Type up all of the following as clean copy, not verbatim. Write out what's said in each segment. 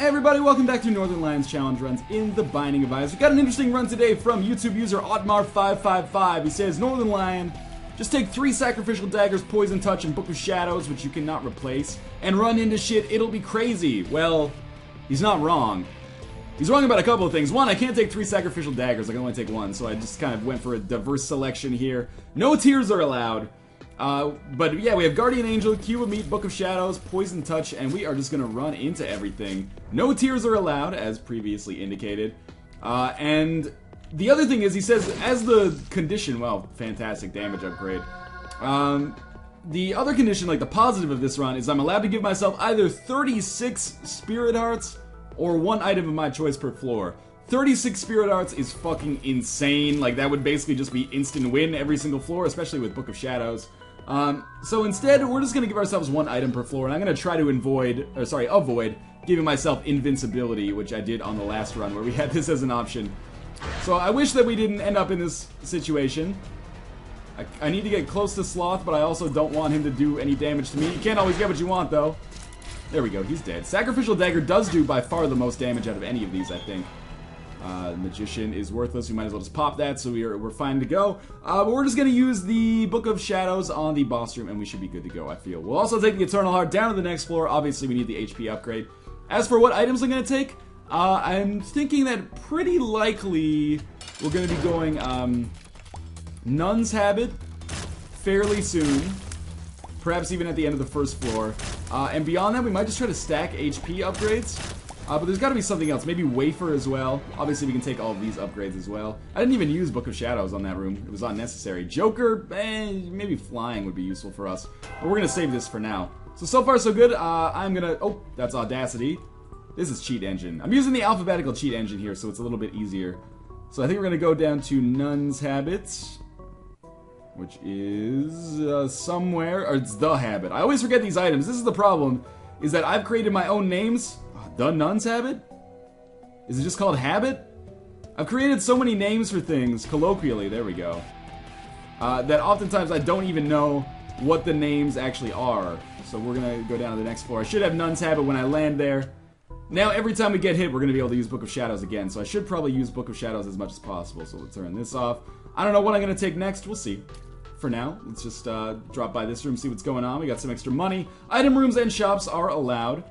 Hey everybody, welcome back to Northernlion's challenge runs in the Binding of Isaac. We got an interesting run today from YouTube user Otmar555. He says, Northernlion, just take 3 sacrificial daggers, poison touch, and Book of Shadows, which you cannot replace, and run into shit, it'll be crazy. Well, he's not wrong. He's wrong about a couple of things. One, I can't take 3 sacrificial daggers, I can only take 1, so I just kind of went for a diverse selection here. No tears are allowed. But yeah, we have Guardian Angel, Cube of Meat, Book of Shadows, Poison Touch, and we are just gonna run into everything. No tears are allowed, as previously indicated. And the other thing is, he says, as the condition, well, fantastic damage upgrade. The other condition, like the positive of this run, is I'm allowed to give myself either 36 Spirit Hearts or 1 item of my choice per floor. 36 Spirit Hearts is fucking insane. Like, that would basically just be instant win every single floor, especially with Book of Shadows. So instead, we're just gonna give ourselves 1 item per floor, and I'm gonna try to avoid giving myself invincibility, which I did on the last run, where we had this as an option. So I wish that we didn't end up in this situation. I need to get close to Sloth, but I also don't want him to do any damage to me. You can't always get what you want, though. There we go, he's dead. Sacrificial Dagger does do by far the most damage out of any of these, I think. Magician is worthless, we might as well just pop that, so we're fine to go. But we're just gonna use the Book of Shadows on the boss room, and we should be good to go, I feel. We'll also take the Eternal Heart down to the next floor. Obviously, we need the HP upgrade. As for what items I'm gonna take, I'm thinking that pretty likely we're gonna be going, Nun's Habit fairly soon. Perhaps even at the end of the first floor. And beyond that, we might just try to stack HP upgrades. But there's got to be something else. Maybe Wafer as well. Obviously, we can take all of these upgrades as well. I didn't even use Book of Shadows on that room. It was unnecessary. Joker, maybe Flying would be useful for us. But we're going to save this for now. So far, so good. I'm going to... Oh, that's Audacity. This is Cheat Engine. I'm using the alphabetical cheat engine here, so it's a little bit easier. So I think we're going to go down to Nun's Habits, which is somewhere... Or it's The Habit. I always forget these items. This is the problem, is that I've created my own names... The Nun's Habit? Is it just called Habit? I've created so many names for things, colloquially, there we go, that oftentimes I don't even know what the names actually are. So we're gonna go down to the next floor. I should have Nun's Habit when I land there. Now every time we get hit, we're gonna be able to use Book of Shadows again, so I should probably use Book of Shadows as much as possible. So we'll turn this off. I don't know what I'm gonna take next, we'll see. For now, let's just drop by this room, see what's going on. We got some extra money. Item rooms and shops are allowed.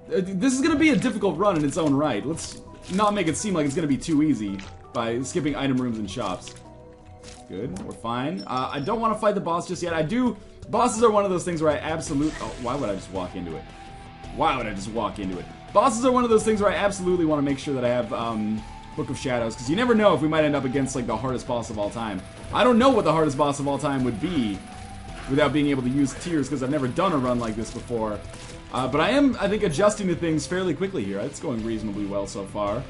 This is going to be a difficult run in its own right. Let's not make it seem like it's going to be too easy by skipping item rooms and shops. Good, we're fine. I don't want to fight the boss just yet. Bosses are one of those things where I absolutely... Oh, why would I just walk into it? Why would I just walk into it? Bosses are one of those things where I absolutely want to make sure that I have Book of Shadows, because you never know if we might end up against like the hardest boss of all time. I don't know what the hardest boss of all time would be without being able to use tears, because I've never done a run like this before. But I am, I think, adjusting to things fairly quickly here. It's going reasonably well so far.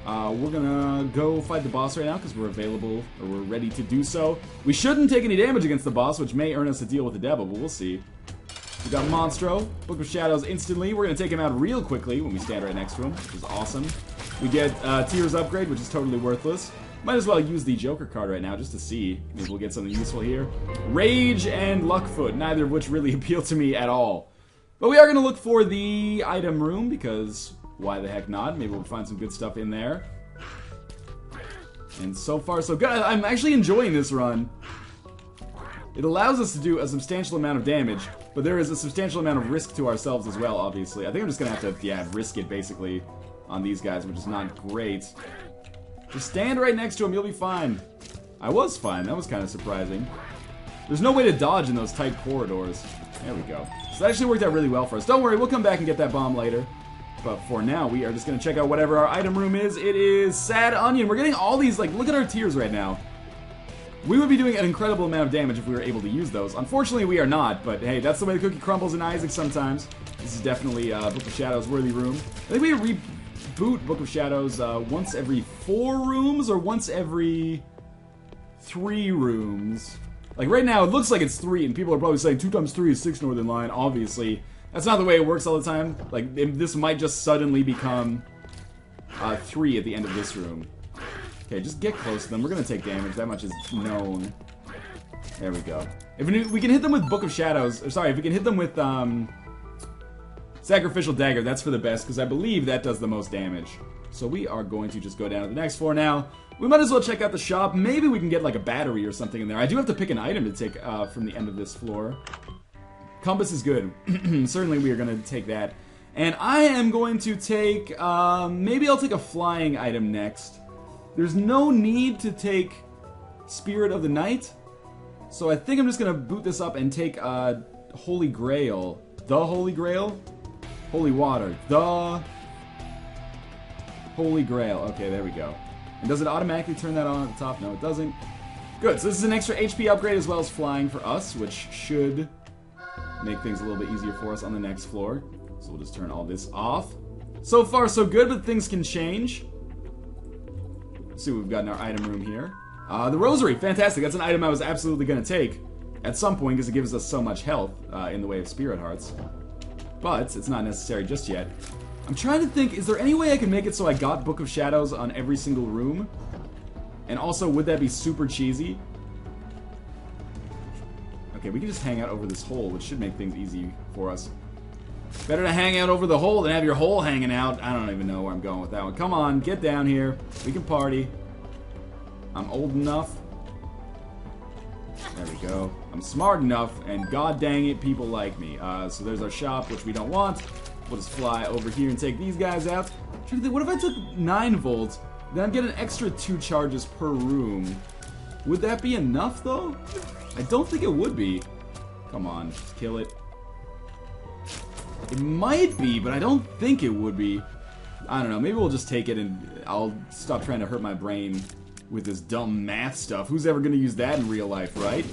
We're gonna go fight the boss right now because we're available, or we're ready to do so. We shouldn't take any damage against the boss, which may earn us a deal with the devil, but we'll see. We got Monstro, Book of Shadows instantly. We're gonna take him out real quickly when we stand right next to him, which is awesome. We get Tears upgrade, which is totally worthless. Might as well use the Joker card right now just to see. Maybe we'll get something useful here. Rage and Luckfoot, neither of which really appeal to me at all. But we are going to look for the item room, because why the heck not? Maybe we'll find some good stuff in there. And so far, so good. I'm actually enjoying this run. It allows us to do a substantial amount of damage, but there is a substantial amount of risk to ourselves as well, obviously. I think I'm just going to have to, yeah, risk it, basically, on these guys, which is not great. Just stand right next to him, you'll be fine. I was fine. That was kind of surprising. There's no way to dodge in those tight corridors. There we go. So that actually worked out really well for us. Don't worry, we'll come back and get that bomb later. But for now, we are just going to check out whatever our item room is. It is Sad Onion. We're getting all these, like, look at our tears right now. We would be doing an incredible amount of damage if we were able to use those. Unfortunately, we are not, but hey, that's the way the cookie crumbles in Isaac sometimes. This is definitely Book of Shadows worthy room. I think we reboot Book of Shadows once every 4 rooms or once every 3 rooms. Like, right now, it looks like it's 3, and people are probably saying 2 times 3 is 6 Northernlion. Obviously, that's not the way it works all the time. Like, this might just suddenly become 3 at the end of this room. Okay, just get close to them. We're gonna take damage. That much is known. There we go. If we can hit them with Book of Shadows, or sorry, if we can hit them with Sacrificial Dagger, that's for the best, because I believe that does the most damage. So we are going to just go down to the next floor now. We might as well check out the shop. Maybe we can get like a battery or something in there. I do have to pick an item to take from the end of this floor. Compass is good. Certainly we are going to take that. And I am going to take, maybe I'll take a flying item next. There's no need to take Spirit of the Night. So I think I'm just going to boot this up and take Holy Grail. The Holy Grail? Holy Water. The Holy Grail. Okay, there we go. And does it automatically turn that on at the top? No, it doesn't. Good, so this is an extra HP upgrade as well as flying for us, which should make things a little bit easier for us on the next floor. So we'll just turn all this off. So far, so good, but things can change. Let's see what we've got in our item room here. The Rosary, fantastic. That's an item I was absolutely going to take at some point because it gives us so much health in the way of Spirit Hearts. But it's not necessary just yet. I'm trying to think, is there any way I can make it so I got Book of Shadows on every single room? And also, would that be super cheesy? Okay, we can just hang out over this hole, which should make things easy for us. Better to hang out over the hole than have your hole hanging out. I don't even know where I'm going with that one. Come on, get down here. We can party. I'm old enough. There we go. I'm smart enough, and god dang it, people like me. So there's our shop, which we don't want. We'll just fly over here and take these guys out. I'm trying to think, what if I took 9 volts? Then I'd get an extra 2 charges per room. Would that be enough, though? I don't think it would be. Come on, just kill it. It might be, but I don't think it would be. I don't know, maybe we'll just take it and I'll stop trying to hurt my brain with this dumb math stuff. Who's ever gonna use that in real life, right?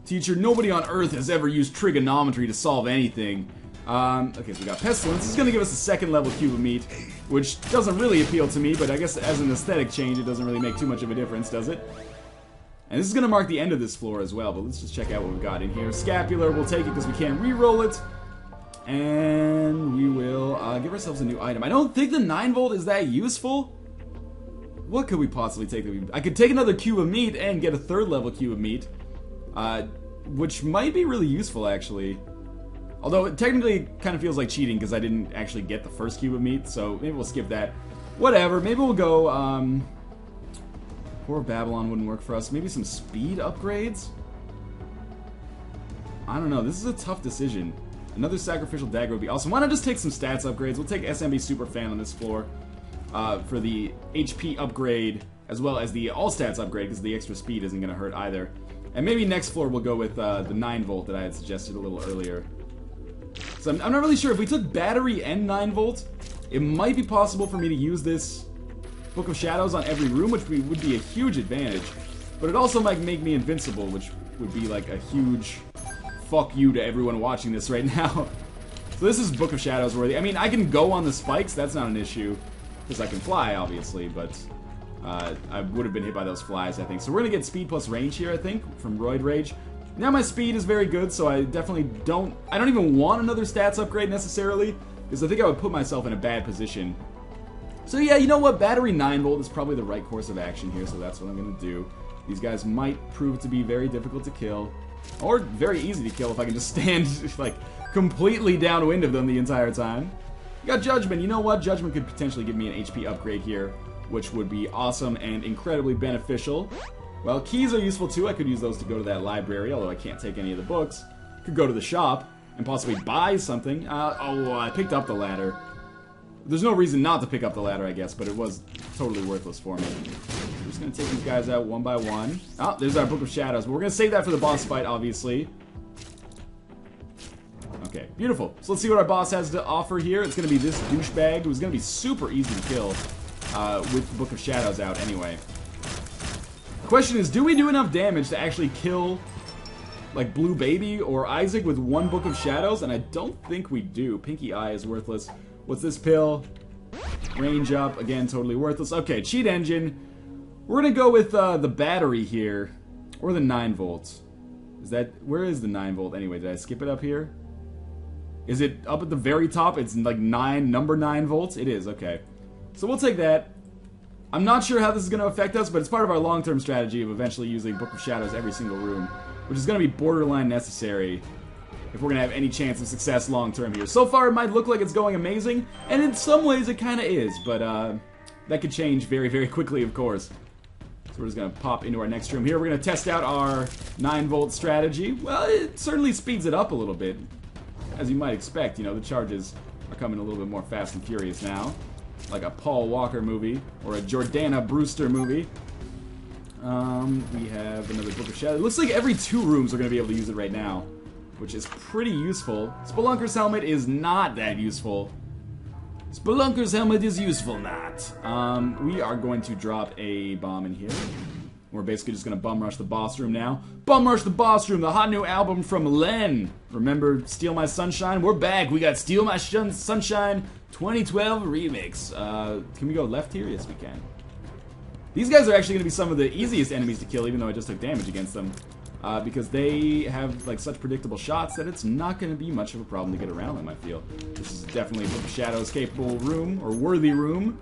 Teacher, nobody on Earth has ever used trigonometry to solve anything. Okay, so we got Pestilence. This is gonna give us a 2nd level cube of meat, which doesn't really appeal to me, but I guess as an aesthetic change, it doesn't really make too much of a difference, does it? And this is gonna mark the end of this floor as well, but let's just check out what we've got in here. Scapular, we'll take it because we can't re-roll it. And we will give ourselves a new item. I don't think the 9 volt is that useful. What could we possibly take? I could take another cube of meat and get a 3rd level cube of meat, which might be really useful actually. Although it technically kind of feels like cheating because I didn't actually get the 1st cube of meat, so maybe we'll skip that. Whatever, maybe we'll go, Poor Babylon wouldn't work for us. Maybe some speed upgrades? I don't know, this is a tough decision. Another Sacrificial Dagger would be awesome. Why not just take some stats upgrades? We'll take SMB Super Fan on this floor for the HP upgrade, as well as the all stats upgrade, because the extra speed isn't going to hurt either. And maybe next floor we'll go with the 9 volt that I had suggested a little earlier. So I'm not really sure. If we took battery and 9 volt, it might be possible for me to use this Book of Shadows on every room, which would be a huge advantage. But it also might make me invincible, which would be like a huge fuck you to everyone watching this right now. So this is Book of Shadows worthy. I mean, I can go on the spikes, that's not an issue, because I can fly, obviously, but I would have been hit by those flies, I think. So we're going to get speed plus range here, I think, from Roid Rage. Now my speed is very good, so I definitely don't even want another stats upgrade necessarily, because I think I would put myself in a bad position. So yeah, you know what, battery 9 volt is probably the right course of action here, so that's what I'm going to do. These guys might prove to be very difficult to kill, or very easy to kill if I can just stand, like, completely downwind of them the entire time. You got Judgment. You know what? Judgment could potentially give me an HP upgrade here, which would be awesome and incredibly beneficial. Well, keys are useful too. I could use those to go to that library, although I can't take any of the books. Could go to the shop and possibly buy something. I picked up the ladder. There's no reason not to pick up the ladder, I guess, but it was totally worthless for me. I'm just going to take these guys out one by one. Oh, there's our Book of Shadows, but we're going to save that for the boss fight, obviously. Okay, beautiful. So let's see what our boss has to offer here. It's going to be this douchebag, who's going to be super easy to kill with the Book of Shadows out anyway. The question is, do we do enough damage to actually kill, like, Blue Baby or Isaac with 1 Book of Shadows? And I don't think we do. Pinky Eye is worthless. What's this pill? Range up. Again, totally worthless. Okay, Cheat Engine. We're going to go with the battery here. Or the 9 volts. Is that... Where is the 9 volt anyway? Did I skip it up here? Is it up at the very top? It's like number 9 volts? It is, okay. So we'll take that. I'm not sure how this is going to affect us, but it's part of our long-term strategy of eventually using Book of Shadows every single room, which is going to be borderline necessary if we're going to have any chance of success long term here. So far, it might look like it's going amazing, and in some ways it kind of is, but that could change very, very quickly, of course. So we're just going to pop into our next room here. We're going to test out our 9-volt strategy. Well, it certainly speeds it up a little bit. As you might expect, you know, the charges are coming a little bit more fast and furious now. Like a Paul Walker movie, or a Jordana Brewster movie. We have another Book of Shadows. It looks like every 2 rooms are going to be able to use it right now, which is pretty useful. Spelunker's Helmet is not that useful. Spelunker's Helmet is useful not. We are going to drop a bomb in here. We're basically just going to bum rush the boss room now. Bum rush the boss room, the hot new album from Len. Remember Steal My Sunshine? We're back. We got Steal My Sunshine 2012 remix. Can we go left here? Yes, we can. These guys are actually going to be some of the easiest enemies to kill, even though I just took damage against them. Because they have like such predictable shots that it's not going to be much of a problem to get around them, I feel. This is definitely a Book of Shadows capable room, or worthy room.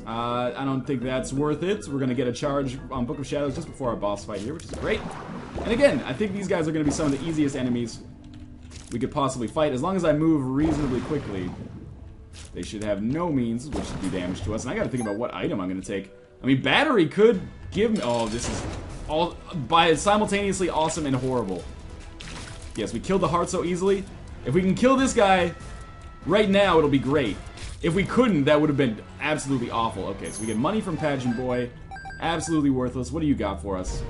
I don't think that's worth it. We're going to get a charge on Book of Shadows just before our boss fight here, which is great. And again, I think these guys are going to be some of the easiest enemies we could possibly fight. As long as I move reasonably quickly, they should have no means which to do damage to us. And I got to think about what item I'm going to take. I mean, battery could give me... Oh, this is all simultaneously awesome and horrible. Yes, we killed the heart so easily. If we can kill this guy right now, it'll be great. If we couldn't, that would have been absolutely awful. Okay, so we get money from Pageant Boy. Absolutely worthless. What do you got for us?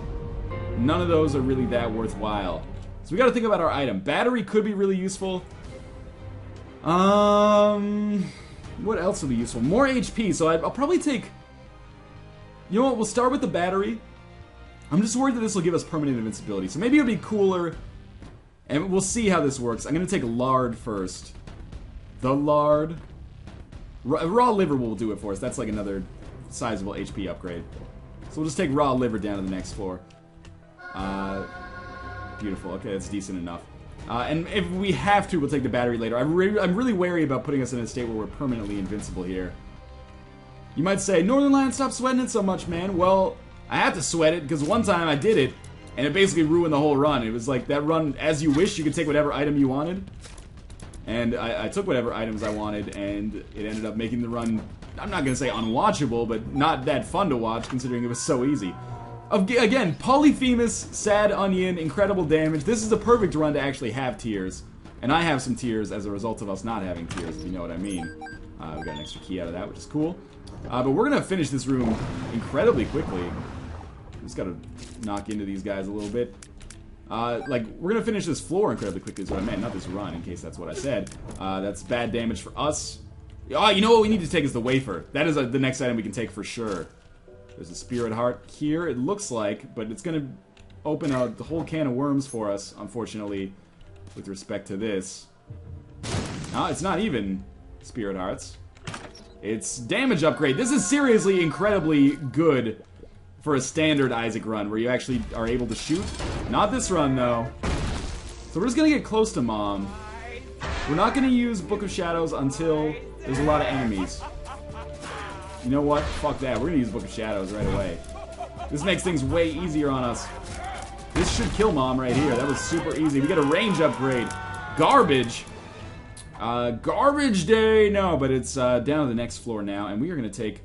None of those are really that worthwhile. So we got to think about our item. Battery could be really useful. What else would be useful? More HP, so I'll probably take... You know what, we'll start with the battery. I'm just worried that this will give us permanent invincibility, so maybe it'll be cooler. And we'll see how this works. I'm going to take lard first. The lard. Raw liver will do it for us. That's like another sizable HP upgrade. So we'll just take raw liver down to the next floor. Beautiful. Okay, that's decent enough. And if we have to, we'll take the battery later. I'm really wary about putting us in a state where we're permanently invincible here. You might say, Northernlion, stop sweating it so much, man. Well, I had to sweat it because one time I did it, and it basically ruined the whole run. It was like that run, as you wish, you could take whatever item you wanted. And I took whatever items I wanted, and it ended up making the run, I'm not going to say unwatchable, but not that fun to watch, considering it was so easy. Again, Polyphemus, Sad Onion, incredible damage. This is the perfect run to actually have tears. And I have some tears as a result of us not having tears, if you know what I mean. We got an extra key out of that, which is cool. But we're going to finish this room incredibly quickly. Just got to knock into these guys a little bit. Like, we're going to finish this floor incredibly quickly is what I meant, not this run, in case that's what I said. That's bad damage for us. Oh, you know what we need to take is the wafer. That is the next item we can take for sure. There's a spirit heart here, it looks like, but it's going to open the whole can of worms for us, unfortunately, with respect to this. No, it's not even spirit hearts. It's damage upgrade. This is seriously incredibly good for a standard Isaac run, where you actually are able to shoot. Not this run, though. So we're just going to get close to Mom. We're not going to use Book of Shadows until there's a lot of enemies. You know what? Fuck that. We're going to use Book of Shadows right away. This makes things way easier on us. This should kill Mom right here. That was super easy. We get a range upgrade. Garbage. Garbage day. No, but it's down to the next floor now, and we are going to take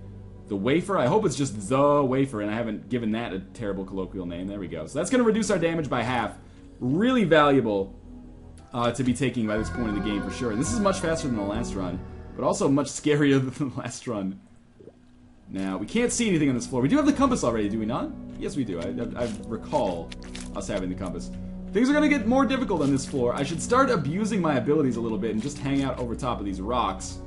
the wafer. I hope it's just the wafer, and I haven't given that a terrible colloquial name. There we go. So that's going to reduce our damage by half. Really valuable to be taking by this point in the game for sure. And this is much faster than the last run, but also much scarier than the last run. Now, we can't see anything on this floor. We do have the compass already, do we not? Yes, we do. I recall us having the compass. Things are going to get more difficult on this floor. I should start abusing my abilities a little bit and just hang out over top of these rocks.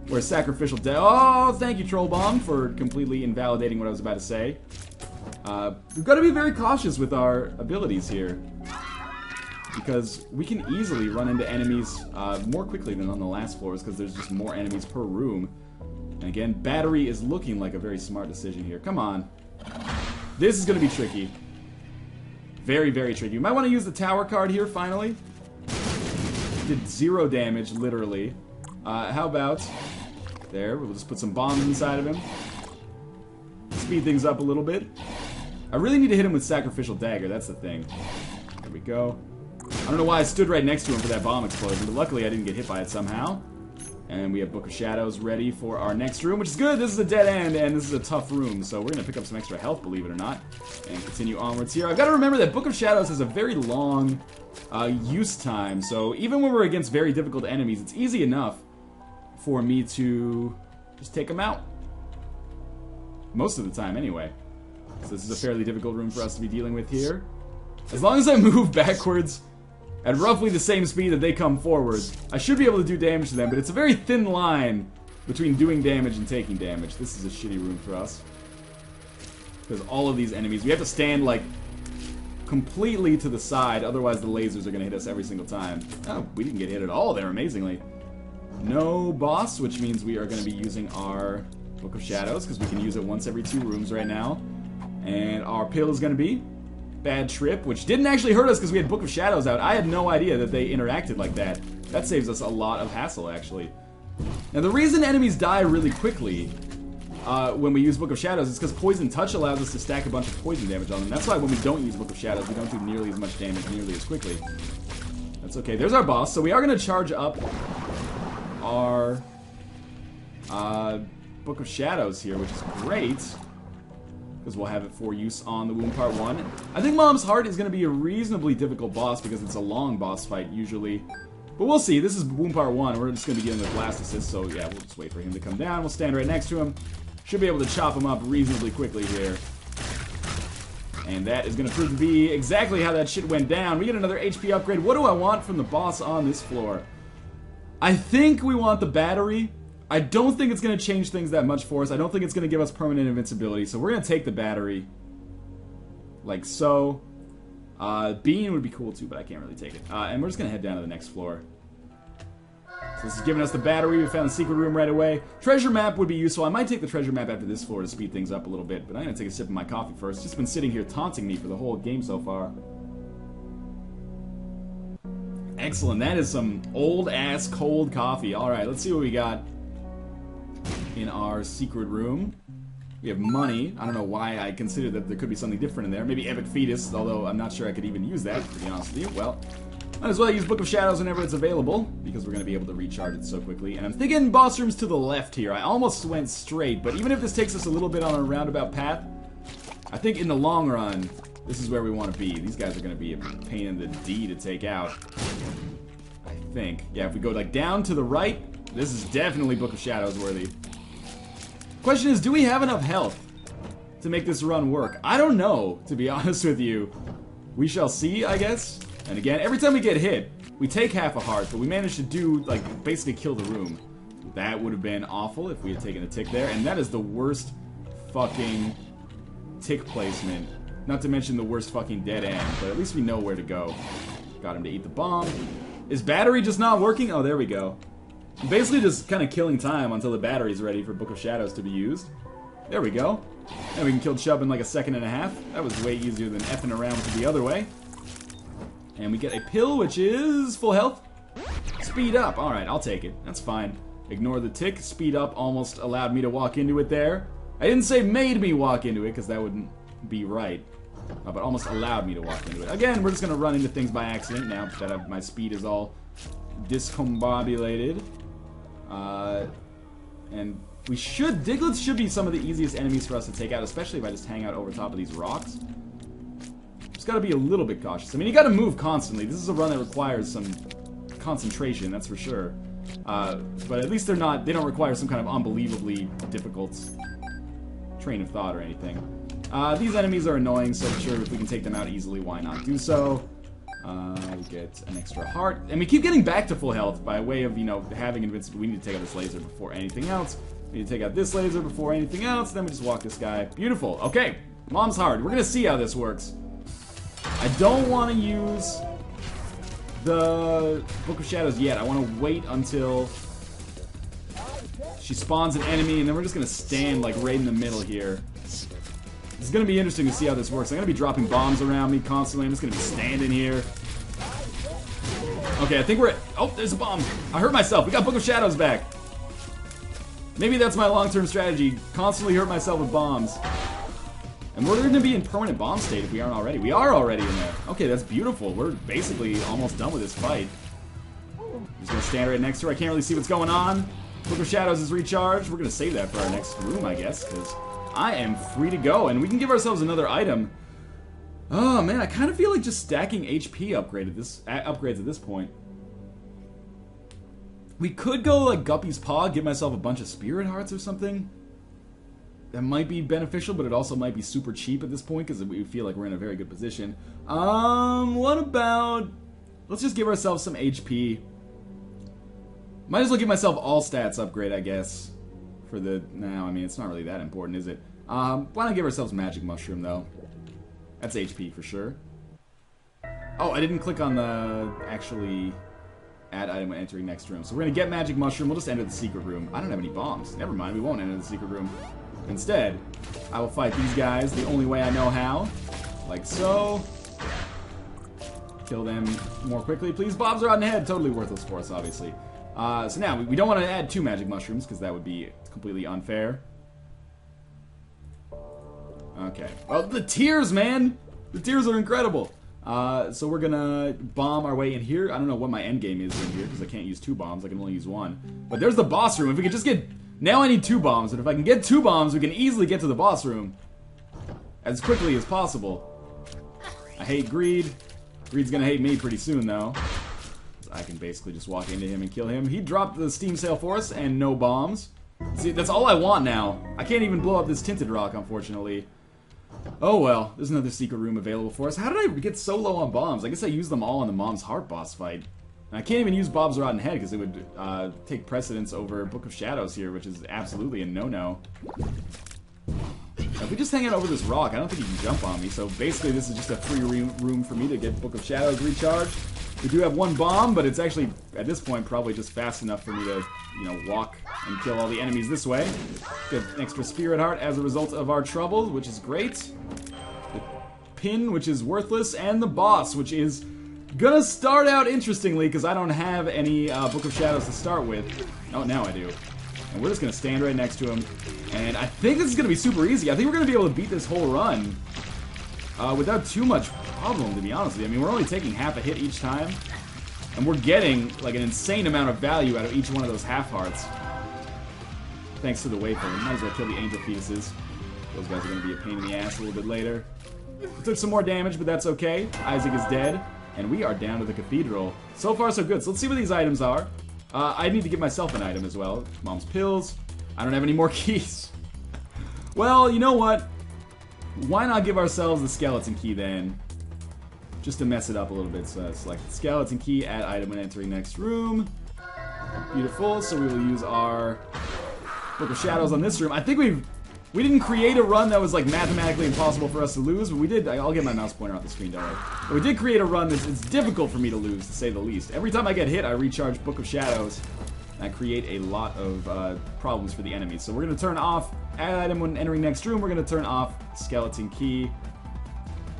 Where sacrificial death... Oh, thank you, Troll Bomb, for completely invalidating what I was about to say. We've got to be very cautious with our abilities here. Because we can easily run into enemies more quickly than on the last floors, because there's just more enemies per room. And again, battery is looking like a very smart decision here. Come on. This is going to be tricky. Very, very tricky. You might want to use the tower card here, finally. Did 0 damage, literally. How about... There, we'll just put some bombs inside of him. Speed things up a little bit. I really need to hit him with Sacrificial Dagger, that's the thing. There we go. I don't know why I stood right next to him for that bomb explosion, but luckily I didn't get hit by it somehow. And we have Book of Shadows ready for our next room, which is good. This is a dead end, and this is a tough room, so we're going to pick up some extra health, believe it or not, and continue onwards here. I've got to remember that Book of Shadows has a very long use time, so even when we're against very difficult enemies, it's easy enough for me to just take them out. Most of the time, anyway. So this is a fairly difficult room for us to be dealing with here. As long as I move backwards at roughly the same speed that they come forward, I should be able to do damage to them, but it's a very thin line between doing damage and taking damage. This is a shitty room for us. Because all of these enemies, we have to stand, like, completely to the side, otherwise the lasers are going to hit us every single time. Oh, we didn't get hit at all there, amazingly. No boss, which means we are going to be using our Book of Shadows, because we can use it once every 2 rooms right now. And our pill is going to be Bad Trip, which didn't actually hurt us because we had Book of Shadows out. I had no idea that they interacted like that. That saves us a lot of hassle, actually. Now, the reason enemies die really quickly when we use Book of Shadows is because Poison Touch allows us to stack a bunch of poison damage on them. That's why when we don't use Book of Shadows, we don't do nearly as much damage nearly as quickly. That's okay. There's our boss. So we are going to charge up our Book of Shadows here, which is great, because we'll have it for use on the Wound Part 1. I think Mom's Heart is going to be a reasonably difficult boss because it's a long boss fight usually. But we'll see. This is Wound Part 1. We're just going to be dealing with Blast Assist, so yeah, we'll just wait for him to come down. We'll stand right next to him. Should be able to chop him up reasonably quickly here. And that is going to prove to be exactly how that shit went down. We get another HP upgrade. What do I want from the boss on this floor? I think we want the battery. I don't think it's going to change things that much for us. I don't think it's going to give us permanent invincibility, so we're going to take the battery. Like so. Bean would be cool too, but I can't really take it. And we're just going to head down to the next floor. So this is giving us the battery. We found the secret room right away. Treasure map would be useful. I might take the treasure map after this floor to speed things up a little bit, but I'm going to take a sip of my coffee first. It's just been sitting here taunting me for the whole game so far. Excellent. That is some old-ass cold coffee. Alright, let's see what we got in our secret room. We have money. I don't know why I considered that there could be something different in there. Maybe Epic Fetus, although I'm not sure I could even use that, to be honest with you. Well, might as well use Book of Shadows whenever it's available, because we're going to be able to recharge it so quickly. And I'm thinking boss rooms to the left here. I almost went straight, but even if this takes us a little bit on a roundabout path, I think in the long run, this is where we want to be. These guys are going to be a pain in the D to take out. I think. Yeah, if we go like down to the right, this is definitely Book of Shadows worthy. Question is, do we have enough health to make this run work? I don't know, to be honest with you. We shall see, I guess. And again, every time we get hit, we take half a heart, but we manage to do, like, basically kill the room. That would have been awful if we had taken a tick there, and that is the worst fucking tick placement. Not to mention the worst fucking dead end, but at least we know where to go. Got him to eat the bomb. Is battery just not working? Oh, there we go. I'm basically just kind of killing time until the battery's ready for Book of Shadows to be used. There we go. And we can kill Chubb in like a second and a half. That was way easier than effing around with the other way. And we get a pill, which is full health. Speed up. Alright, I'll take it. That's fine. Ignore the tick. Speed up almost allowed me to walk into it there. I didn't say made me walk into it, because that wouldn't be right. But almost allowed me to walk into it. Again, we're just going to run into things by accident now that my speed is all discombobulated. And we should... Diglets should be some of the easiest enemies for us to take out, especially if I just hang out over top of these rocks. Just gotta be a little bit cautious. I mean, you gotta move constantly. This is a run that requires some concentration, that's for sure. But at least they don't require some kind of unbelievably difficult train of thought or anything. These enemies are annoying, so sure, if we can take them out easily, why not do so? We get an extra heart. And we keep getting back to full health by way of, you know, having invincibility. We need to take out this laser before anything else. We need to take out this laser before anything else. Then we just walk this guy. Beautiful. Okay. Mom's Heart. We're going to see how this works. I don't want to use the Book of Shadows yet. I want to wait until she spawns an enemy, and then we're just going to stand, like, right in the middle here. It's going to be interesting to see how this works. I'm going to be dropping bombs around me constantly. I'm just going to be standing here. Okay, I think we're at... Oh, there's a bomb. I hurt myself. We got Book of Shadows back. Maybe that's my long-term strategy. Constantly hurt myself with bombs. And we're going to be in permanent bomb state if we aren't already. We are already in there. Okay, that's beautiful. We're basically almost done with this fight. Just going to stand right next to her. I can't really see what's going on. Book of Shadows is recharged. We're going to save that for our next room, I guess, because I am free to go. And we can give ourselves another item. Oh, man, I kind of feel like just stacking HP upgrades at this point. We could go like Guppy's Paw, give myself a bunch of Spirit Hearts or something. That might be beneficial, but it also might be super cheap at this point because we feel like we're in a very good position. What about... Let's just give ourselves some HP. Might as well give myself all stats upgrade, I guess. For the... No, I mean, it's not really that important, is it? Why not give ourselves Magic Mushroom, though? That's HP for sure. Oh, I didn't click on the... Actually... Add item when entering next room. So we're going to get Magic Mushroom. We'll just enter the secret room. I don't have any bombs. Never mind, we won't enter the secret room. Instead, I will fight these guys the only way I know how. Like so. Kill them more quickly, please. Bombs are on the head. Totally worthless for us, obviously. So now, we don't want to add 2 Magic Mushrooms, because that would be completely unfair. Okay. Oh, the tears, man! The tears are incredible! So we're gonna bomb our way in here. I don't know what my end game is in here, because I can't use 2 bombs. I can only use 1. But there's the boss room. If we could just get... Now I need 2 bombs, and if I can get 2 bombs, we can easily get to the boss room. As quickly as possible. I hate Greed. Greed's gonna hate me pretty soon, though. I can basically just walk into him and kill him. He dropped the Steam Sail for us, and no bombs. See, that's all I want now. I can't even blow up this Tinted Rock, unfortunately. Oh well, there's another secret room available for us. How did I get so low on bombs? I guess I used them all in the Mom's Heart boss fight. And I can't even use Bob's Rotten Head because it would take precedence over Book of Shadows here, which is absolutely a no-no. If we just hang out over this rock, I don't think he can jump on me. So basically this is just a free room for me to get Book of Shadows recharged. We do have 1 bomb, but it's actually, at this point, probably just fast enough for me to, you know, walk and kill all the enemies this way. Get an extra Spirit Heart as a result of our troubles, which is great. The pin, which is worthless, and the boss, which is gonna start out interestingly, because I don't have any Book of Shadows to start with. Oh, now I do. And we're just gonna stand right next to him. And I think this is gonna be super easy. I think we're gonna be able to beat this whole run without too much problem, to be honest with you. I mean, we're only taking half a hit each time, and we're getting like an insane amount of value out of each one of those half hearts. Thanks to the wafer. Might as well kill the angel fetuses. Those guys are going to be a pain in the ass a little bit later. We took some more damage, but that's okay. Isaac is dead, and we are down to the cathedral. So far, so good. So let's see what these items are. I need to give myself an item as well. Mom's pills. I don't have any more keys. Well, you know what? Why not give ourselves the skeleton key then? Just to mess it up a little bit. So select the skeleton key, add item when entering next room. Beautiful. So we will use our Book of Shadows on this room. I think we didn't create a run that was like mathematically impossible for us to lose, but we did. I'll get my mouse pointer off the screen, don't worry. But we did create a run that's difficult for me to lose, to say the least. Every time I get hit, I recharge Book of Shadows, and I create a lot of problems for the enemies. So we're going to turn off add item when entering next room. We're going to turn off skeleton key.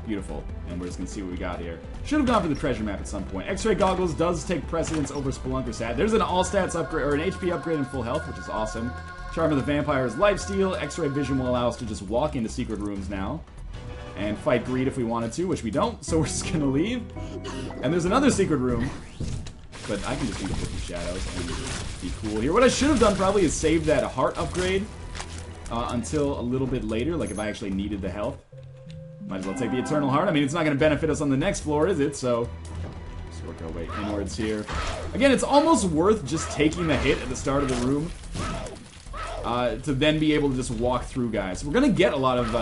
Beautiful. And we're just going to see what we got here. Should have gone for the treasure map at some point. X-ray goggles does take precedence over Spelunker's hat. There's an all stats upgrade, or an HP upgrade in full health, which is awesome. Charm of the Vampire's lifesteal. X-ray vision will allow us to just walk into secret rooms now. And fight Greed if we wanted to, which we don't, so we're just going to leave. And there's another secret room. But I can just do the Book of Shadows and be cool here. What I should have done probably is save that heart upgrade until a little bit later, like if I actually needed the health. Might as well take the Eternal Heart. I mean, it's not going to benefit us on the next floor, is it? So, let's work our way inwards here. Again, it's almost worth just taking the hit at the start of the room to then be able to just walk through guys. We're going to get a lot of,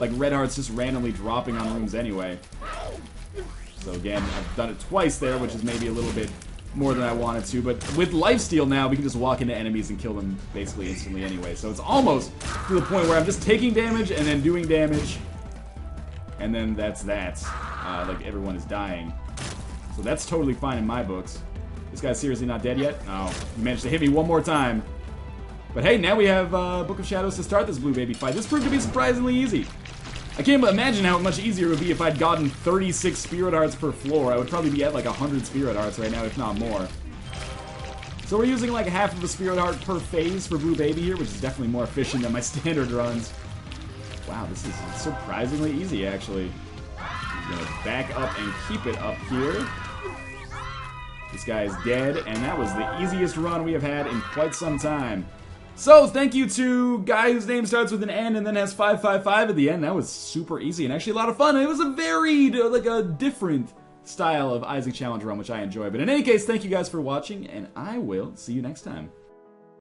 like, red hearts just randomly dropping on rooms anyway. So again, I've done it twice there, which is maybe a little bit more than I wanted to. But with lifesteal now, we can just walk into enemies and kill them basically instantly anyway. So it's almost to the point where I'm just taking damage and then doing damage. And then that's that. Like, everyone is dying. So that's totally fine in my books. This guy's seriously not dead yet? Oh, he managed to hit me one more time. But hey, now we have Book of Shadows to start this Blue Baby fight. This proved to be surprisingly easy. I can't imagine how much easier it would be if I'd gotten 36 Spirit Hearts per floor. I would probably be at like 100 Spirit Hearts right now, if not more. So we're using like half of a Spirit Heart per phase for Blue Baby here, which is definitely more efficient than my standard runs. Wow, this is surprisingly easy, actually. He's gonna back up and keep it up here. This guy is dead, and that was the easiest run we have had in quite some time. So, thank you to guy whose name starts with an N and then has 555 at the end. That was super easy and actually a lot of fun. It was a varied, like a different style of Isaac Challenge run, which I enjoy. But in any case, thank you guys for watching, and I will see you next time.